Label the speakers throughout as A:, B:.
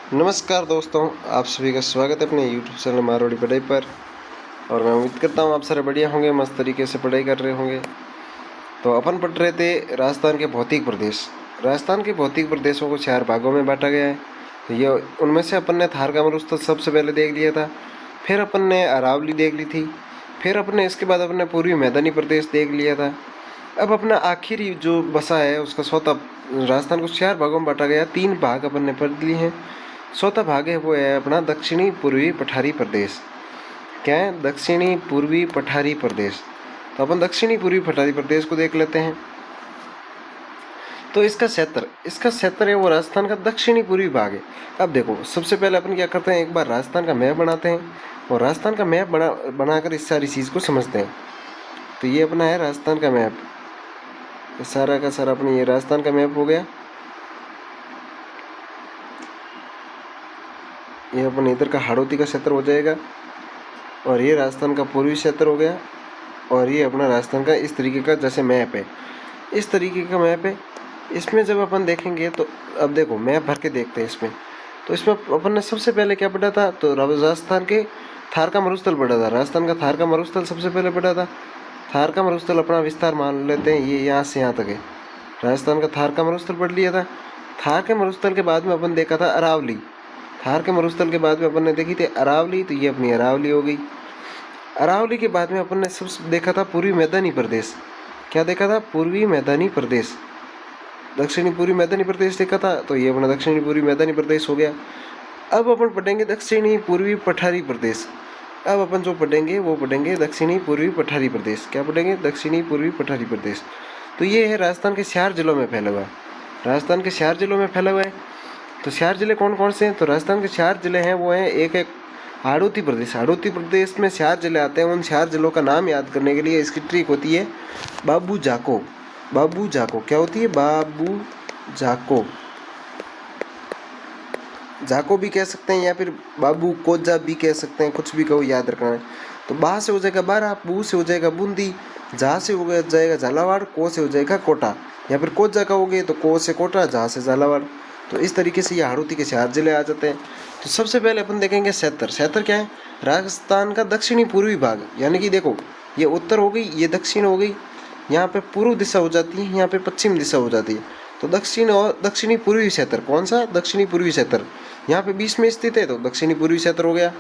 A: नमस्कार दोस्तों, आप सभी का स्वागत है अपने यूट्यूब चैनल मारवाड़ी पढ़ाई पर। और मैं उम्मीद करता हूँ आप सारे बढ़िया होंगे, मस्त तरीके से पढ़ाई कर रहे होंगे। तो अपन पढ़ रहे थे राजस्थान के भौतिक प्रदेश। राजस्थान के भौतिक प्रदेशों को 4 भागों में बांटा गया है। तो ये उनमें से अपन ने थार का मरुस्थल सबसे पहले देख लिया था, फिर अपन ने अरावली देख ली थी, फिर अपन ने इसके बाद अपन ने पूर्वी मैदानी प्रदेश देख लिया था। अब अपना आखिरी जो बसा है उसका चौथा, राजस्थान को 4 भागों में बांटा गया, 3 भाग अपन ने पढ़ लिए हैं। चौथा भाग है वो है अपना दक्षिणी पूर्वी पठारी प्रदेश। क्या है? दक्षिणी पूर्वी पठारी प्रदेश। तो अपन दक्षिणी पूर्वी पठारी प्रदेश को देख लेते हैं। तो इसका क्षेत्र है वो राजस्थान का दक्षिणी पूर्वी भाग है। अब देखो, सबसे पहले अपन क्या करते हैं, एक बार राजस्थान का मैप बनाते हैं और राजस्थान का मैप बनाकर इस सारी चीज़ को समझते हैं। तो ये अपना है राजस्थान का मैप, सारा का सारा अपना ये राजस्थान का मैप हो गया। ये अपन इधर का हाड़ौती का क्षेत्र हो जाएगा और ये राजस्थान का पूर्वी क्षेत्र हो गया। और ये अपना राजस्थान का इस तरीके का जैसे मैप है, इस तरीके का मैप है। इसमें जब अपन देखेंगे तो अब देखो मैप भर के देखते हैं इसमें। तो इसमें अपन ने सबसे पहले क्या पढ़ा था, तो राजस्थान के थार का मरुस्थल पढ़ा था। राजस्थान का थार का मरुस्थल सबसे पहले पढ़ा था। थार का मरुस्थल अपना विस्तार मान लेते हैं, ये यहाँ से यहाँ तक है। राजस्थान का थार का मरुस्थल पढ़ लिया था। थार के मरुस्थल के बाद में अपन देखा था अरावली। थार के मरुस्थल के बाद में अपन ने देखी थी अरावली, तो ये अपनी अरावली हो गई। अरावली के बाद में अपन ने सबसे देखा था पूर्वी मैदानी प्रदेश। क्या देखा था? पूर्वी मैदानी प्रदेश। दक्षिणी पूर्वी मैदानी प्रदेश देखा था, तो ये अपना दक्षिणी पूर्वी मैदानी प्रदेश हो गया। अब अपन पढ़ेंगे दक्षिणी पूर्वी पठारी प्रदेश। अब अपन जो पढ़ेंगे वो पढ़ेंगे दक्षिणी पूर्वी पठारी प्रदेश। क्या पढ़ेंगे? दक्षिणी पूर्वी पठारी प्रदेश। तो ये है राजस्थान के 4 जिलों में फैला हुआ है। राजस्थान के 4 जिलों में फैला हुआ है। तो 4 जिले कौन कौन से हैं? तो राजस्थान के 4 जिले हैं वो हैं, एक हाड़ौती प्रदेश। हाड़ौती प्रदेश में 4 जिले आते हैं। उन 4 जिलों का नाम याद करने के लिए इसकी ट्रिक होती है बाबू जाको। बाबू जाको क्या होती है? बाबू जाको। जाको भी कह सकते हैं या फिर बाबू कोजा भी कह सकते हैं, कुछ भी कहो, याद रखना है। तो बा से हो जाएगा बारा, बू से हो जाएगा बूंदी, जा से हो जाएगा झालावाड़, को से हो जाएगा कोटा। या फिर कोजा कहोगे तो को से कोटा, जा से झालावाड़। तो इस तरीके से ये हाड़ौती के 4 जिले आ जाते हैं। तो सबसे पहले अपन देखेंगे क्षेत्र। क्षेत्र क्या है? राजस्थान का दक्षिणी पूर्वी भाग। यानी कि देखो, ये उत्तर हो गई, ये दक्षिण हो गई, यहाँ पे पूर्व दिशा हो जाती है, यहाँ पे पश्चिम दिशा हो जाती है। तो दक्षिण और दक्षिणी पूर्वी क्षेत्र, कौन सा? दक्षिणी पूर्वी क्षेत्र यहाँ पे बीच में स्थित है, तो दक्षिणी पूर्वी क्षेत्र हो गया।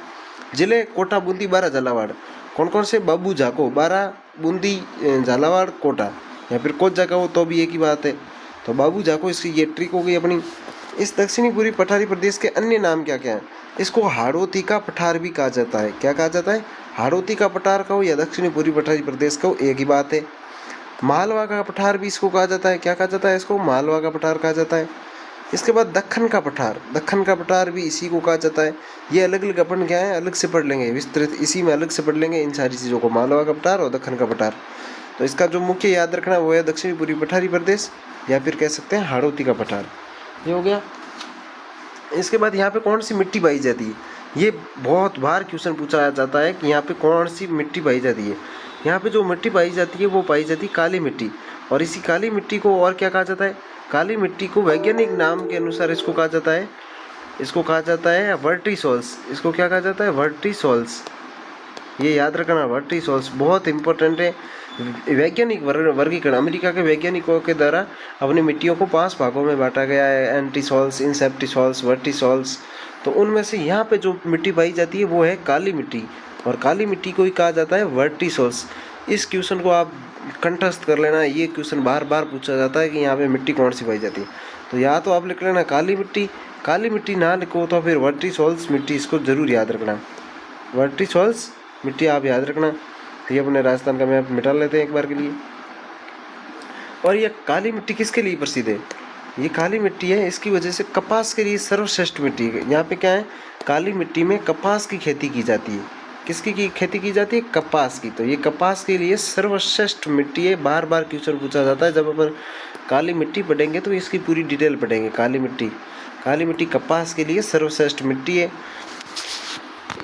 A: जिले कोटा, बूंदी, बारा, झालावाड़। कौन कौन से? बाबू जाको, बारा, बूंदी, झालावाड़, कोटा। या फिर कोच जाका हो तो भी एक ही बात है। तो बाबू जाको इसकी ये ट्रिक हो गई अपनी। इस दक्षिणी पूर्वी पठारी प्रदेश के अन्य नाम क्या क्या है? इसको हाड़ौती का पठार भी कहा जाता है। क्या कहा जाता है? हाड़ौती का पठार कहो या दक्षिणी पूर्वी पठारी प्रदेश कहो, एक ही बात है। मालवा का पठार भी इसको कहा जाता है। क्या कहा जाता है इसको? मालवा का पठार कहा जाता है। इसके बाद दक्खन का पठार, दक्खन का पठार भी इसी को कहा जाता है। ये अलग अलग अपन क्या है, अलग से पढ़ लेंगे, विस्तृत इसी में अलग से पढ़ लेंगे इन सारी चीज़ों को, मालवा का पठार और दक्खन का पठार। तो इसका जो मुख्य याद रखना वो है दक्षिणी पूर्वी पठारी प्रदेश या फिर कह सकते हैं हाड़ौती का पठार। ये हो गया। इसके बाद यहाँ पे कौन सी मिट्टी पाई जाती है? ये बहुत बार क्वेश्चन पूछा जाता है कि यहाँ पे कौन सी मिट्टी पाई जाती है। यहाँ पे जो मिट्टी पाई जाती है वो पाई जाती है काली मिट्टी। और इसी काली मिट्टी को और क्या कहा जाता है? काली मिट्टी को वैज्ञानिक नाम के अनुसार इसको कहा जाता है, वर्टिसोल्स। इसको क्या कहा जाता है? वर्टिसोल्स। ये याद रखना, वर्टिसोल्स बहुत इंपॉर्टेंट है। वैज्ञानिक वर्गीकरण अमेरिका के वैज्ञानिकों के द्वारा अपनी मिट्टियों को 5 भागों में बांटा गया है, एंटीसोल्स, इंसेप्टिसोल्स, वर्टिसोल्स। तो उनमें से यहाँ पे जो मिट्टी पाई जाती है वो है काली मिट्टी, और काली मिट्टी को ही कहा जाता है वर्टिसोल्स। इस क्वेश्चन को आप कंठस्थ कर लेना, ये क्वेश्चन बार बार पूछा जाता है कि यहाँ पे मिट्टी कौन सी पाई जाती है। तो या तो आप लिख लेना काली मिट्टी ना लिखो तो फिर वर्टिसोल्स मिट्टी, इसको जरूर याद रखना। वर्टिसोल्स मिट्टी आप याद रखना। तो ये अपने राजस्थान का मैप मिटा लेते हैं एक बार के लिए। और ये काली मिट्टी किसके लिए प्रसिद्ध है? ये काली मिट्टी है इसकी वजह से कपास के लिए सर्वश्रेष्ठ मिट्टी है। यहाँ पे क्या है? काली मिट्टी में कपास की खेती की जाती है। किसकी की खेती की जाती है? कपास की। तो ये कपास के लिए सर्वश्रेष्ठ मिट्टी है। बार बार क्वेश्चन पूछा जाता है। जब अपन काली मिट्टी पढ़ेंगे तो इसकी पूरी डिटेल पढ़ेंगे। काली मिट्टी कपास के लिए सर्वश्रेष्ठ मिट्टी है।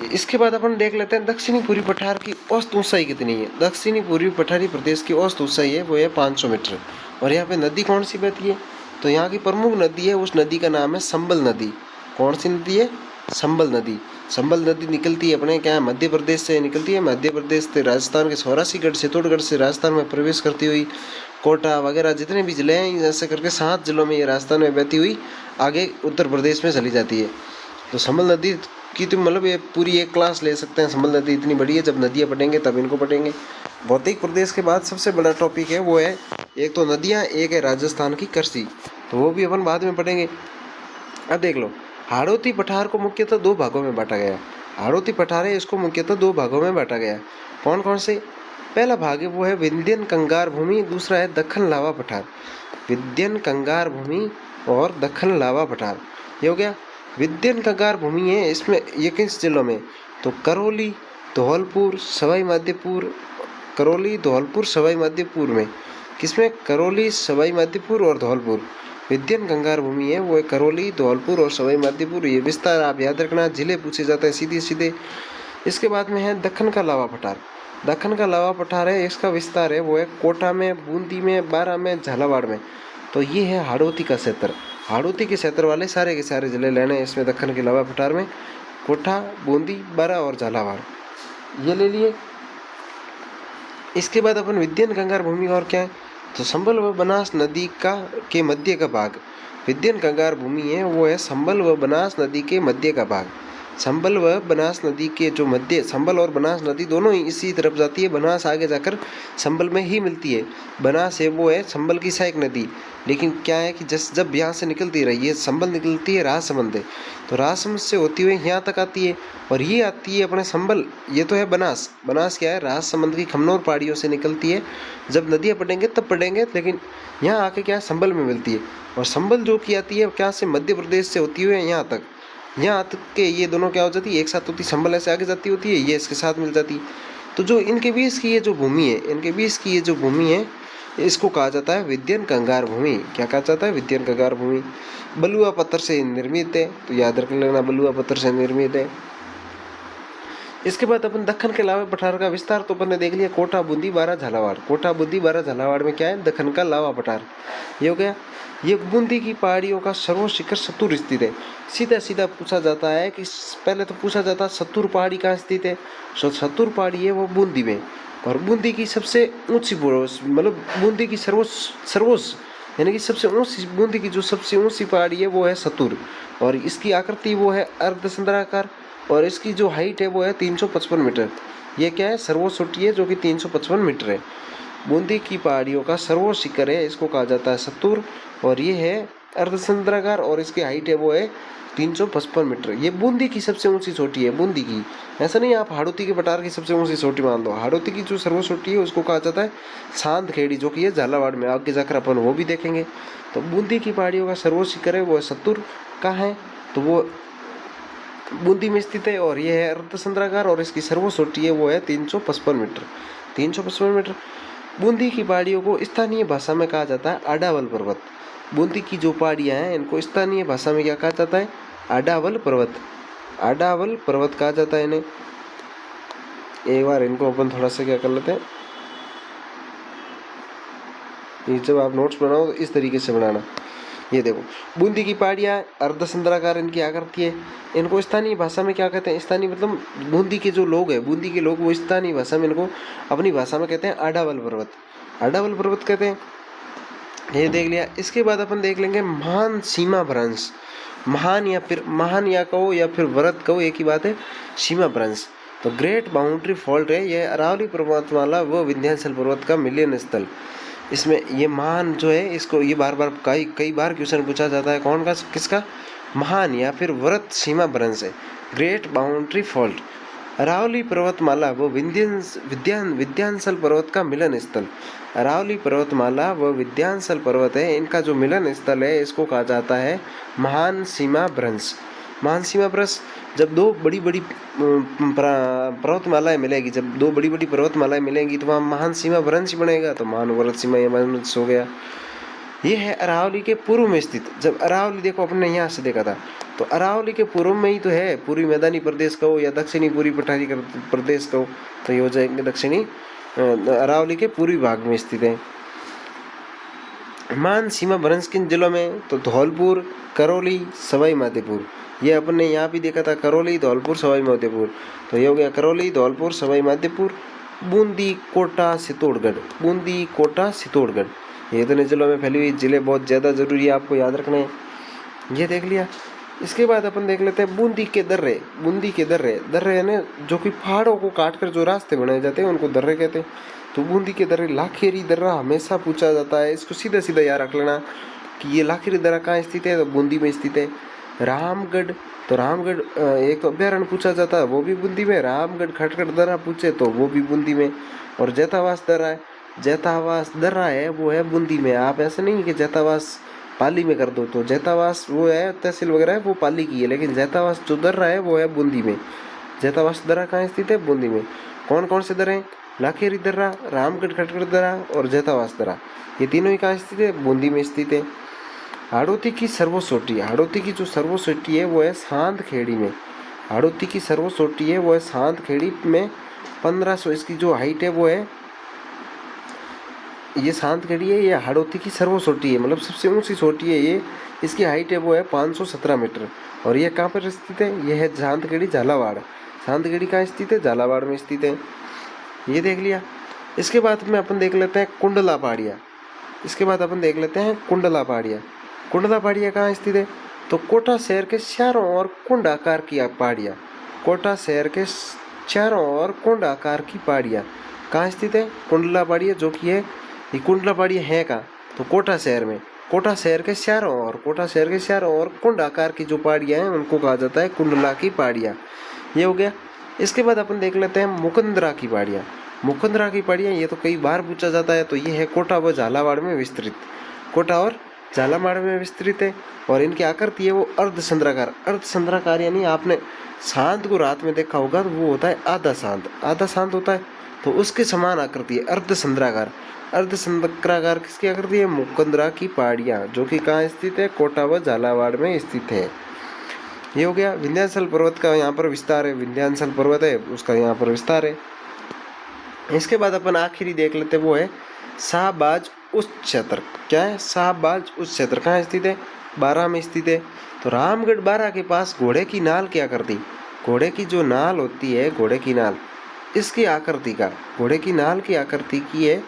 A: इसके बाद अपन देख लेते हैं दक्षिणी पूर्वी पठार की औसत ऊंचाई कितनी है। दक्षिणी पूर्वी पठारी प्रदेश की औसत ऊंचाई है वो है 500 मीटर। और यहाँ पे नदी कौन सी बहती है? तो यहाँ की प्रमुख नदी है, उस नदी का नाम है संबल नदी। कौन सी नदी है? संबल नदी। संबल नदी निकलती है अपने क्या मध्य प्रदेश से निकलती है, मध्य प्रदेश से राजस्थान के सौरासीगढ़ चित्तौड़गढ़ से राजस्थान में प्रवेश करती हुई कोटा वगैरह जितने भी जिले हैं ऐसे करके 7 जिलों में ये राजस्थान में बहती हुई आगे उत्तर प्रदेश में चली जाती है। तो संबल नदी की तो मतलब ये पूरी एक क्लास ले सकते हैं। संबल नदी इतनी बड़ी है, जब नदियाँ पढ़ेंगे तब इनको पढ़ेंगे। भौतिक प्रदेश के बाद सबसे बड़ा टॉपिक है वो है एक तो नदियाँ, एक है राजस्थान की कृषि, तो वो भी अपन बाद में पढ़ेंगे। अब देख लो, हाड़ौती पठार को मुख्यतः 2 भागों में बांटा गया। हाड़ौती पठार है, इसको मुख्यतः 2 भागों में बांटा गया। कौन कौन से? पहला भाग है वो है विंध्यन कंगार भूमि, दूसरा है दक्खन लावा पठार। विंध्यन कंगार भूमि और दक्खन लावा पठार, ये हो गया। विंध्यन कंगार भूमि है, इसमें ये किस जिलों में? तो करौली, धौलपुर, सवाई माधोपुर, करौली, धौलपुर, सवाई माधोपुर में। किसमें? करौली, सवाई माधोपुर और धौलपुर। विंध्यन कंगार भूमि है वो है करौली, धौलपुर और सवाई माधोपुर। ये विस्तार आप याद रखना, जिले पूछे जाते हैं सीधे सीधे। इसके बाद में है दक्खन का लावा पठार। दक्खन का लावा पठार है, इसका विस्तार है वो है कोटा में, बूंदी में, बारा में, झालावाड़ में। तो ये है हाड़ौती का क्षेत्र। हाड़ौती के क्षेत्र वाले सारे के सारे जिले लेने हैं इसमें दक्खन के लावा पठार में, कोटा, बूंदी, बारा और झालावाड़, ये ले लिए। इसके बाद अपन विंध्यन कंगार भूमि और क्या है? तो संबल व बनास नदी का के मध्य का भाग। विंध्यन कंगार भूमि है वो है संबल व बनास नदी के मध्य का भाग। संबल व बनास नदी के जो मध्य, संबल और बनास नदी दोनों ही इसी तरफ जाती है। बनास आगे जाकर संबल में ही मिलती है। बनास है वो है संबल की सहायक नदी, लेकिन क्या है कि जब यहाँ से निकलती रही है, संबल निकलती है राजसमंद, तो राजसमंद से होती हुई यहाँ तक आती है और ये आती है अपने संबल। ये तो है बनास। बनास क्या है? राजसमंद की खमनौर पहाड़ियों से निकलती है। जब नदियाँ पढ़ेंगे तब पढ़ेंगे, लेकिन यहाँ आके क्या है? संबल में मिलती है। और संबल जो की आती है क्या से? मध्य प्रदेश से होती हुई यहाँ तक, यहाँ तक के ये दोनों क्या हो जाती है? एक साथ होती। संबल ऐसे आगे जाती होती है, ये इसके साथ मिल जाती है। तो जो इनके बीच की ये जो भूमि है, इनके बीच की ये जो भूमि है, इसको कहा जाता है विंध्यन कंगार भूमि। क्या कहा जाता है? विंध्यन कंगार भूमि। बलुआ पत्थर से निर्मित है, तो याद रख लेना बलुआ पत्थर से निर्मित है। इसके बाद अपन दक्खन के लावा पठार का विस्तार तो अपन ने देख लिया, कोटा, बूंदी, बारा, झालावाड़। कोटा, बूंदी, बारा, झालावाड़ में क्या है? दक्खन का लावा पठार, ये हो गया। ये बूंदी की पहाड़ियों का सर्वोच्च शिखर सत्तूर स्थित है। सीधा सीधा पूछा जाता है कि पहले तो पूछा जाता है सत्तूर पहाड़ी कहाँ स्थित है? सत्तूर पहाड़ी है वो बूंदी में, और बूंदी की सबसे ऊंची मतलब बूंदी की सर्वोच्च यानी कि सबसे ऊंची, बूंदी की जो सबसे ऊंची पहाड़ी है वो है सत्तूर, और इसकी आकृति वो है अर्धचंद्राकार, और इसकी जो हाइट है वो है 355 मीटर। ये क्या है? सर्वोच्च चोटी है जो कि 355 मीटर है। बूंदी की पहाड़ियों का सर्वोच्च शिखर है, इसको कहा जाता है सत्तूर, और ये है अर्धचंद्राकार और इसकी हाइट है वो है 355 मीटर। ये बूंदी की सबसे ऊंची चोटी है, बूंदी की। ऐसा नहीं आप हाड़ौती के पठार की सबसे ऊंची चोटी मान लो। हाड़ौती की जो सर्वोच्च चोटी है उसको कहा जाता है सांध खेड़ी, जो कि है झालावाड़ में। आगे जाकर अपन वो भी देखेंगे। तो बूंदी की पहाड़ियों का सर्वोच्च शिखर है वो सत्तूर का है, तो वो बूंदी में स्थित है, और ये है अर्धचंद्राकार और इसकी सर्वोच्च चोटी है वो है 355 मीटर। 355 मीटर। बूंदी की पहाड़ियों को स्थानीय भाषा में कहा जाता है आडावल पर्वत। बूंदी की जो पहाड़ियाँ हैं इनको स्थानीय भाषा में क्या कहा जाता है? आडावल पर्वत। आडावल पर्वत कहा जाता है इन्हें। एक बार इनको अपन थोड़ा सा क्या कर लेते हैं, ये जब आप नोट्स बनाओ तो इस तरीके से बनाना। ये देखो, बूंदी की पहाड़ियाँ अर्धचंद्राकार इनकी आकृति है। इनको स्थानीय भाषा में क्या कहते हैं? स्थानीय मतलब बूंदी के जो लोग हैं, बूंदी के लोग, वो स्थानीय भाषा में इनको अपनी भाषा में कहते हैं आडावल पर्वत। आडावल पर्वत कहते हैं। ये देख लिया। इसके बाद अपन देख लेंगे महान सीमा भ्रंश। महान या कहो या फिर व्रत कहो, एक ही बात है। सीमा भ्रंश तो ग्रेट बाउंड्री फॉल्ट है, यह अरावली पर्वतमाला व विंध्याचल पर्वत का मिलन स्थल। इसमें ये महान जो है, इसको ये बार बार कई बार क्वेश्चन पूछा जाता है। कौन का? किसका? महान या फिर व्रत सीमा भ्रंश है। ग्रेट बाउंड्री फॉल्ट, अरावली पर्वतमाला व विंध्याचल पर्वत का मिलन स्थल। अरावली पर्वतमाला व विंध्याचल पर्वत है, इनका जो मिलन स्थल है इसको कहा जाता है महान सीमा भ्रंश। महान सीमा भ्रंश, जब दो बड़ी बड़ी पर्वतमालाएं मिलेगी, जब दो बड़ी बड़ी पर्वतमालाएं मिलेंगी तो वहाँ महान सीमा भ्रंश बनेगा, तो महान व्रत सीमा या भ्रंश हो गया। ये है अरावली के पूर्व में स्थित। जब अरावली देखो अपने यहाँ से देखा था, तो अरावली के पूर्व में ही तो है। पूर्वी मैदानी प्रदेश कहो या दक्षिणी पूर्वी पठारी प्रदेश कहो, तो ये हो जाएंगे दक्षिणी अरावली के पूर्वी भाग में स्थित है। मान सीमा भ्रंश किन जिलों में, तो धौलपुर, करौली, सवाई माधोपुर। ये अपन ने यहाँ भी देखा था, करौली, धौलपुर, सवाई माधोपुर। तो ये हो गया करौली, धौलपुर, सवाई माधोपुर, बूंदी, कोटा, चित्तौड़गढ़। बूंदी, कोटा, चित्तौड़गढ़, ये इतने जिलों में फैली हुई जिले बहुत ज़्यादा ज़रूरी है, आपको याद रखना है। ये देख लिया। इसके बाद अपन देख लेते हैं बूंदी के दर्रे। बूंदी के दर्रे, दर्रे है ना जो कि पहाड़ों को काट कर जो रास्ते बनाए जाते हैं उनको दर्रे कहते हैं। तो बूंदी के दर्रे, लाखेरी दर्रा हमेशा पूछा जाता है, इसको सीधा सीधा याद रख लेना कि ये लाखेरी दर्रा कहाँ स्थित है, तो बूंदी में स्थित है। रामगढ़, तो रामगढ़ एक अभ्यारण्य पूछा जाता है, वो भी बूंदी में। रामगढ़ खटगढ़ दर्रा पूछे तो वो भी बूंदी में। और जैतावास दर्रा है, जैतावास दर्रा है वो है बूंदी में। आप ऐसे नहीं कि जैतावास पाली में कर दो, तो जैतावास वो है तहसील वगैरह है वो पाली की है, लेकिन जैतावास जो दर्रा है वो है बूंदी में। जैतावास दर्रा कहाँ स्थित है, बूंदी में। कौन कौन से दर्रे हैं, लाखेरी दर्रा, रामगढ़ खटगढ़ दर्रा और जैतावास दर्रा, ये तीनों ही कहाँ स्थित है, बूंदी में स्थित है। हाड़ौती की सर्वोच्च, हाड़ौती की जो सर्वोच्च है वो है सांध खेड़ी में। हाड़ौती की सर्वोच्च है वो है सांध खेड़ी में। 1500 इसकी जो हाइट है वो है, ये सांध खेड़ी है, ये हाड़ौती की सर्वोच्च है, मतलब सबसे ऊंची चोटी है ये। इसकी हाइट है वो है 517 मीटर। और ये कहाँ पर स्थित है, ये है सांध खेड़ी, झालावाड़। सांध खेड़ी कहाँ स्थित है, झालावाड़ में स्थित है। ये देख लिया। इसके बाद में अपन देख लेते हैं कुंडला पहाड़ियाँ। इसके बाद अपन देख लेते हैं कुंडला पहाड़ियाँ। कुंडला पहाड़ियाँ कहाँ स्थित है, तो कोटा शहर के चारों ओर कुंड आकार की पहाड़ियाँ। कोटा शहर के चारों ओर कुंड आकार की पहाड़ियाँ कहाँ स्थित है, कुंडला पहाड़ियाँ, जो कि है ये कुंडला पहाड़ियाँ है कहाँ, तो कोटा शहर में। कोटा शहर के चारों ओर, कोटा शहर के चारों ओर कुंड आकार की जो पहाड़ियाँ हैं उनको कहा जाता है कुंडला की पहाड़ियाँ। ये हो गया। इसके बाद अपन देख लेते हैं मुकंदरा की पहाड़ियाँ। मुकंदरा की पहाड़ियाँ ये तो कई बार पूछा जाता है, तो ये है कोटा व झालावाड़ में विस्तृत। कोटा और झालावाड़ में विस्तृत है। और इनकी आकृति है वो अर्धचंद्राकार। अर्धचंद्राकार यानी आपने शांत को रात में देखा होगा तो वो होता है आधा शांत, आधा शांत होता है, तो उसके समान आकृति है अर्धचंद्राकार। अर्धचंद्राकार किसकी आकृति है, मुकंदरा की पहाड़ियाँ, जो कि कहाँ स्थित है, कोटा व झालावाड़ में स्थित है। ये हो गया। विंध्याचल पर्वत का यहाँ पर विस्तार है, विंध्याचल पर्वत है उसका यहाँ पर विस्तार है। इसके बाद अपन आखिरी देख लेते हैं वो है शाहबाज उच्च क्षेत्र। क्या है, शाहबाज उच्च क्षेत्र कहाँ स्थित है, बारां में स्थित है। तो रामगढ़ बारां के पास घोड़े की नाल की आकृति, घोड़े की जो नाल होती है, घोड़े की नाल, इसकी आकृति का, घोड़े की नाल की आकृति की है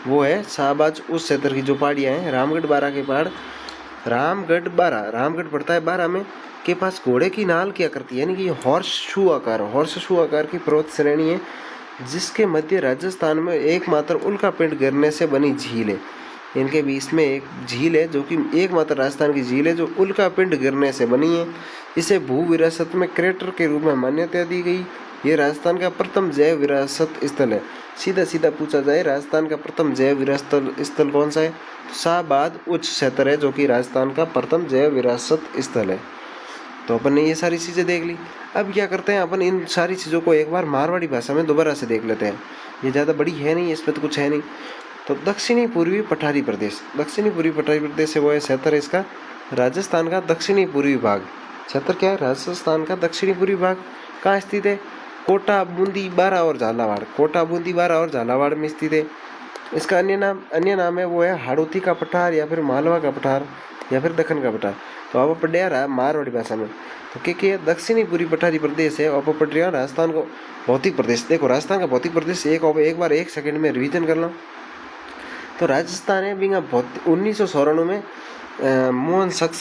A: वो है शाहबाज उच्च क्षेत्र की जो पहाड़ियाँ हैं। रामगढ़ बारां के पहाड़, रामगढ़ बारां, रामगढ़ पड़ता है बारां में, के पास घोड़े की नाल की आकृति यानी कि हॉर्स शू आकार की पर्वत श्रेणी है, जिसके मध्य राजस्थान में एकमात्र उल्कापिंड गिरने से बनी झील है। इनके बीच में एक झील है जो कि एकमात्र राजस्थान की झील है जो उल्कापिंड गिरने से बनी है। इसे भू विरासत में क्रेटर के रूप में मान्यता दी गई। ये राजस्थान का प्रथम जैव विरासत स्थल है। सीधा सीधा पूछा जाए राजस्थान का प्रथम जैव विरासत स्थल कौन सा है, तो शाहबाद उच्च क्षेत्र है, जो कि राजस्थान का प्रथम जैव विरासत स्थल है। तो अपन ने ये सारी चीज़ें देख ली। अब क्या करते हैं, अपन इन सारी चीज़ों को एक बार मारवाड़ी भाषा में दोबारा से देख लेते हैं। ये ज़्यादा बड़ी है नहीं, इसमें तो कुछ है नहीं। तो दक्षिणी पूर्वी पठारी प्रदेश, दक्षिणी पूर्वी पठारी प्रदेश है वो है क्षेत्र है इसका राजस्थान का दक्षिणी पूर्वी भाग। क्षेत्र क्या है, राजस्थान का दक्षिणी पूर्वी भाग। कहाँ स्थित है, कोटा, बूंदी, बारां और झालावाड़। कोटा, बूंदी, बारां और झालावाड़ में स्थित है। इसका अन्य नाम है वो है हाड़ौती का पठार, या फिर मालवा का पठार, या फिर दखन का पठार। तो आप पढ़ रहा है मारवाड़ी भाषा में। तो क्या दक्षिणी पूर्वी पठारी प्रदेश है। आप पढ़ रहा राजस्थान को भौतिक प्रदेश। देखो राजस्थान का भौतिक प्रदेश एक बार 1 सेकंड में रिवीजन कर लो। तो राजस्थान है बिंगा 1994 में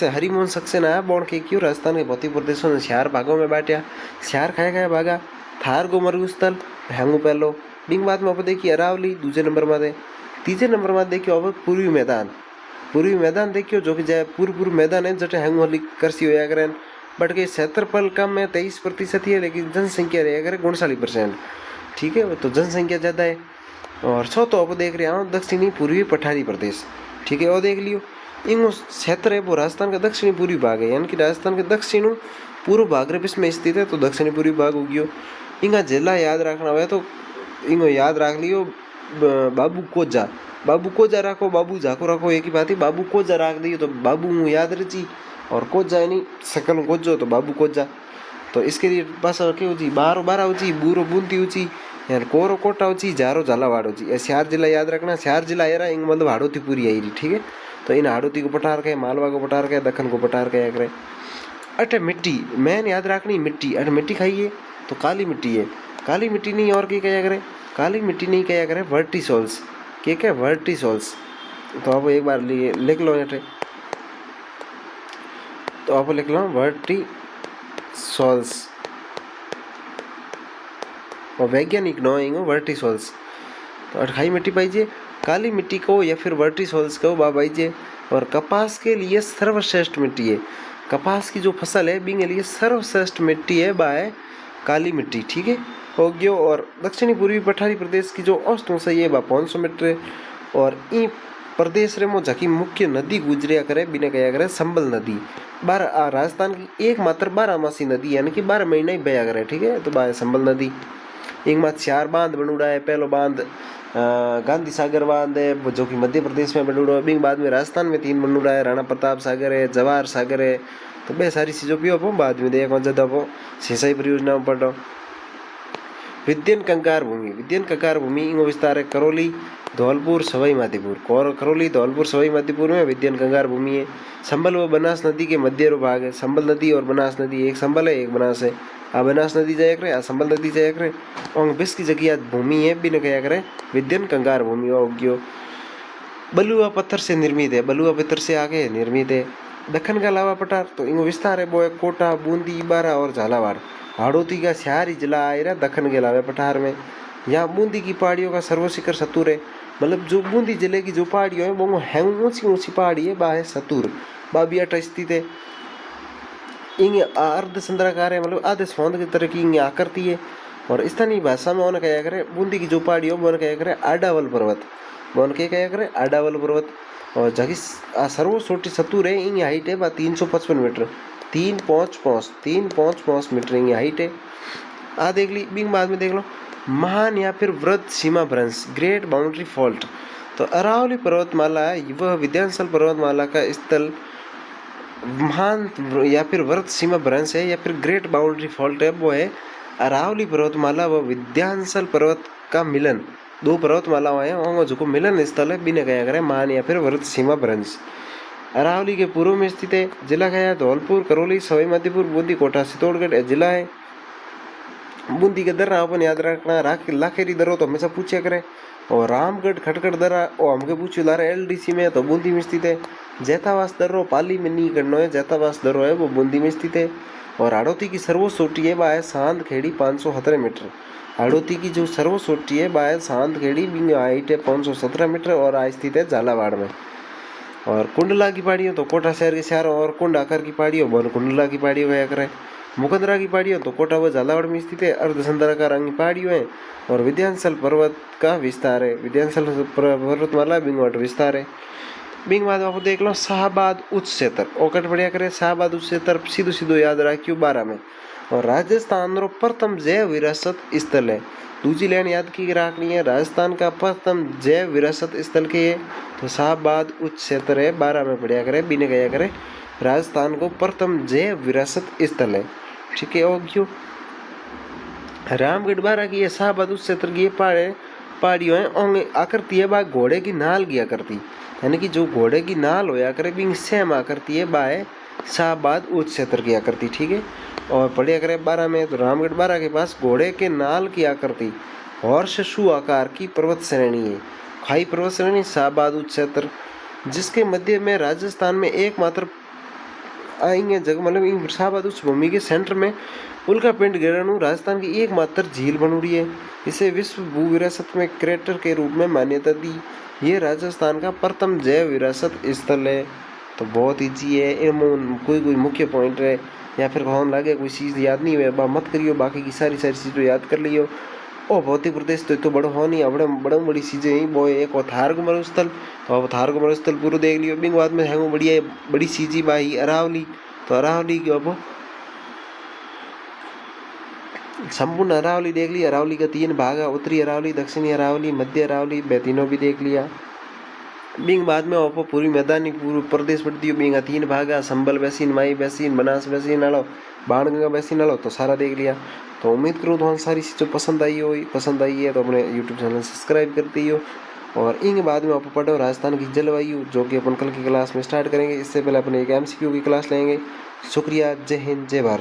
A: हरिमोहन सक्सेना आया बोण के क्यों राजस्थान के भौतिक प्रदेशों ने 4 भागों में बांटा। 4 खाया भागा, थार गो मरुस्थल हैंगू पहलो, बिंग बाद में आप देखिए अरावली दूसरे नंबर में दे, तीसरे नंबर में देखियो अब पूर्वी मैदान। पूर्वी मैदान देखियो जो कि जाए पूर्व मैदान है जटे हैंगू वाली कृषि होया करें, बट के क्षेत्रफल कम है 23% ही है, लेकिन जनसंख्या रहे करे 59%। ठीक है, तो जनसंख्या ज़्यादा है। और तो अब देख रहे हैं दक्षिणी पूर्वी पठारी प्रदेश। ठीक है, और देख लियो इन क्षेत्र है वो राजस्थान का दक्षिणी पूर्वी भाग है, यानी कि राजस्थान के दक्षिण पूर्व भाग रे में स्थित है, तो दक्षिणी पूर्वी भाग हो गयो। इनका जिला याद रखना हुआ तो इनको याद रख लियो बाबू कोजा, बाबू कोजा रखो, बाबू झाको रखो, एक ही बात है। बाबू कोजा रख दियो तो बाबू याद रची, और कोजा यानी सकल कोजो तो बाबू कोजा। तो इसके लिए बस क्या ऊँची बारो बारा ऊँची, बूरो बूंदी ऊँची, यार कोरो कोटा ऊँची, जारो झालावाड़ ऊँची। ये 4 जिला याद रखना। 4 जिला आ रहा है मतलब हाड़ौती पूरी आई रही। ठीक है, तो इन हाड़ौती को पठार कहे, मालवा को पठार कहे, दखन को पठार कहे करे। अटे मिट्टी मेन याद रखनी, मिट्टी अटे मिट्टी खाइए तो काली मिट्टी है, काली मिट्टी नहीं और की कहा करे, काली मिट्टी नहीं कहा करे वर्टिसोल्स, क्या वर्टिसोल्स। तो आप एक बार लिख लो अटे, तो आप लिख लो वर्टिसोल्स, और वैज्ञानिक नो इंगो वर्टिसोल्स। तो अटखाई मिट्टी पाइजे, काली मिट्टी को या फिर वर्टिसोल्स को बा पाइजे। और कपास के लिए सर्वश्रेष्ठ मिट्टी है, कपास की जो फसल है बिंगे लिए सर्वश्रेष्ठ मिट्टी है बा है काली मिट्टी, ठीक है हो गयो। और दक्षिणी पूर्वी पठारी प्रदेश की जो औसत ऊंचाई है बा 500 मीटर है। और ई प्रदेश रे मो जकी मुख्य नदी गुजरिया करे बिने कया करे संबल नदी। राजस्थान की एकमात्र 12मासी नदी यानी कि 12 महीना ही बया करे, ठीक है। तो बा संबल नदी, एक मात्र 4 बांध बनूड़ा है। पहलो बांध गांधी सागर बांध है जो कि मध्य प्रदेश में बनूड़ा है। बिंग बाद में राजस्थान में 3 बनूड़ा है, राणा प्रताप सागर है, जवाहर सागर है। तो बे सारी चीज़ों पियो पो बाद में देखो जब वो सिंचाई परियोजना में पढ़ो। विद्यन कंकार भूमि, विद्यन कंकार भूमि इंगो विस्तार है करौली, धौलपुर, सवाई माधोपुर। करौली, धौलपुर, सवाई माधोपुर में विद्यन कंकार भूमि है। संबल व बनास नदी के मध्य रो भाग है। संबल नदी और बनास नदी, एक संबल है एक बनास है। आ बनास नदी जाया करे, आ संबल नदी जाया करे। और बिस की जगह भूमि है बिन कया करे विद्यन कंकार भूमि होग्यो। बलुआ पत्थर से निर्मित है, बलुआ पत्थर से आगे निर्मित है। दखन का लावा पठार तो इंगो विस्तार है वो है कोटा, बूंदी, बारा और झालावाड़। हाड़ौती का शहरी जिला आए रहा दखन के लावे पठार में। यहाँ बूंदी की पहाड़ियों का सर्वशिखर सतुर है, मतलब जो बूंदी जिले की जो पहाड़ियों है वो है ऊंची ऊंची पहाड़ी है बा है सतुर, बा भी अट स्थित है। इंगे अर्ध संद्राकार है, मतलब आधे सौंद की तरह की इंगे आकृति है। और स्थानीय भाषा में उन्हें कहा करे बूंदी की जो पहाड़ी हो उन्हें कहा करे आडावल पर्वत, वो के कहा करे आडावल पर्वत। और जगह सर्वोच्च छोटी सतुर है, इंगे हाइट है बा 355 मीटर, 3.5 मीटर इंगे हाइट है। आ देख ली बिंग बाद में देख लो महान या फिर वृद्ध सीमा भ्रंश, ग्रेट बाउंड्री फॉल्ट। तो अरावली पर्वतमाला वह विंध्याचल पर्वतमाला का स्थल महान या फिर वृद्ध सीमा भ्रंश है या फिर ग्रेट बाउंड्री फॉल्ट है, वो है अरावली पर्वतमाला व विंध्याचल पर्वत का मिलन। 2 पर्वतमालाओं है और जो मिलन स्थल है बिना कया करे महान या फिर वृद्ध सीमा भ्रंश। अरावली के पूर्व में स्थित है। जिला गया धौलपुर, करौली, सवाई माधोपुर, बूंदी, कोटा, चित्तौड़गढ़ जिला है। बूंदी के दर्रा अपन याद रखना, लाखेरी दर्रो तो हमेशा पूछा करे। और रामगढ़ खटगढ़ दर्रा वो हमके पूछो लारे एलडीसी में तो बूंदी में स्थित है। जैतावास दर्रो पाली में नहीं करना है, जैतावास दर्रो है वो बूंदी में स्थित है। और हाड़ौती की सर्वोच्च चोटी है वह है सांद खेड़ी 517 मीटर। हाड़ौती की जो सर्वोच्च चोटी है वह है सांद खेड़ी, बिंग हाइट है 517 मीटर और आज स्थित है झालावाड़ में। और कुंडला की पहाड़ियों तो कोटा शहर के चारों और कुंड आकर की पहाड़ियों वन कुंडला की पहाड़ियों कया करे। मुकंदरा की पहाड़ियों तो कोटा व झालावाड़ में स्थित है। अर्धचंद्राकार रंग की पहाड़ियों है। और विंध्याचल पर्वत का विस्तार है, विंध्याचल पर्वतमाला बिंगवट विस्तार है। बिंग बाद आपको देख लो शाहबाद उच्च क्षेत्र, ओकट बढ़िया करे शाहबाद उच्च क्षेत्र सीधो सीधो याद रखियो 12 में। और राजस्थान रो प्रथम जैव विरासत स्थल है। दूसरी लाइन याद की रखनी है, राजस्थान का प्रथम जैव विरासत स्थल के है तो शाहबाद उच्च क्षेत्र है 12 में पढ़िया करे बिने गया करे। राजस्थान को प्रथम जैव विरासत स्थल है, ठीक है। और क्यों रामगढ़ 12 की शाहबाद उच्च क्षेत्र की पहाड़ियों है आकृति है बा घोड़े की नाल की आकृति, यानी कि जो घोड़े की नाल होया करे बिंग सेम आकृति है बा है शाहबाद उच्च क्षेत्र की आकृति, ठीक है। और पढ़िया करे 12 में तो रामगढ़ 12 के पास घोड़े के नाल की आकृति हॉर्स शू आकार की पर्वत श्रेणी है, खाई पर्वत श्रेणी शाहबाद उच्च क्षेत्र, जिसके मध्य में राजस्थान में एकमात्र आएंगे जगह, मतलब शाहबाद उच्च भूमि के सेंटर में उल्का पिंड गिराणु राजस्थान की एकमात्र झील बन रही है। इसे विश्व भू विरासत में क्रेटर के रूप में मान्यता दी। ये राजस्थान का प्रथम जैव विरासत स्थल है। तो बहुत ईजी है, कोई मुख्य पॉइंट है या फिर कौन लगे कोई चीज़ याद नहीं हुआ मत करियो, बाकी की सारी चीज़ें याद कर लियो। और भौतिक प्रदेश तो बड़ो हो नहीं, बड़े बड़ी चीज़ें ही वो एक थार गुमर स्थल, तो अब थार गुमर स्थल पूरा देख लियो। बिंग बाद में है वो बढ़िया बड़ी चीज़ी बाई अरावली, तो अरावली की अब संपूर्ण अरावली देख ली। अरावली का 3 भाग है, उत्तरी अरावली, दक्षिणी अरावली, मध्य अरावली, तीनों भी देख लिया। बिंग बाद में ओपो पूरी मैदानी पूर्व प्रदेश पड़ती है, बिंगा 3 भाग है, संबल बेसिन, माई बेसिन, बनास बेसिन आलो, बाणगंगा बेसिन आलो, तो सारा देख लिया। तो उम्मीद करूँ तो सारी चीज़ें पसंद आई है तो अपने यूट्यूब चैनल सब्सक्राइब करती हो और इनके बाद में आप पढ़ो राजस्थान की जलवायु, जो कि अपन कल की क्लास में स्टार्ट करेंगे। इससे पहले अपन एक MCQ की क्लास लेंगे। शुक्रिया, जय हिंद, जय भारत।